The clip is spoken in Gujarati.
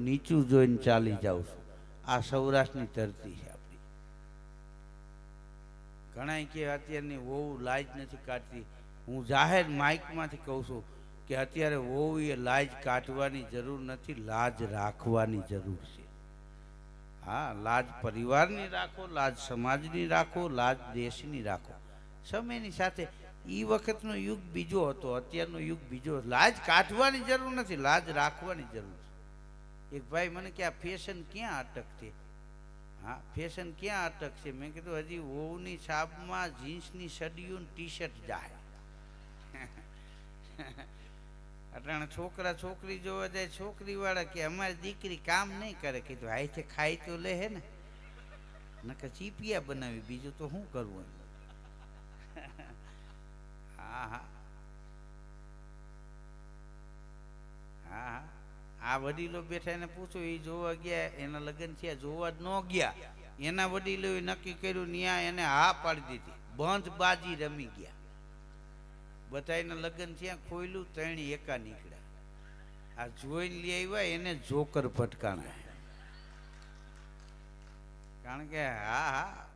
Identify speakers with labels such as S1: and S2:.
S1: નીચું જોઈને ચાલી જાઉં છું. આ સૌરાષ્ટ્રની ધરતી છે આપણી. ઘણા કે અત્યારની વહુ લાજ નથી કાઢતી. હું જાહેર માઇકમાંથી કહું છું કે અત્યારે વહુ એ લાજ કાઢવાની જરૂર નથી, લાજ રાખવાની જરૂર છે. હા, લાજ પરિવારની રાખો, લાજ સમાજની રાખો, લાજ દેશની રાખો. સમયની સાથે એ વખતનો યુગ બીજો હતો, અત્યારનો યુગ બીજો. લાજ કાઢવાની જરૂર નથી, લાજ રાખવાની જરૂર છે. એક ભાઈ મને કે આ ફેશન ક્યાં અટકશે? હા, ફેશન ક્યાં અટકશે? મેં કીધું હજી વહુની છાપમાં જીન્સની સડિયું ટી શર્ટ જાય. અટાણે છોકરા છોકરી જોવા જાય, છોકરી વાળા કે અમારી દીકરી કામ નહીં કરે. કીધું હાઈથે ખાઈ તો લે હે ને, નકર ચીપિયા બનાવી, બીજું તો શું કરવું? હા હા હા, આ વડીલો બેઠા એને પૂછો, એ જોવા ગયા, એના લગ્ન થયા, જોવા જ ન ગયા. એના વડીલોએ નક્કી કર્યું, ન્યા એને હા પાડી દીધી, બંધ બાજી રમી ગયા. બધાના લગ્ન થયા, ખોયલું, ત્રણે એકા નીકળ્યા. આ જોઈને લઈ આવ્યા, એને જોકર ભટકાણા. કારણ કે હા હા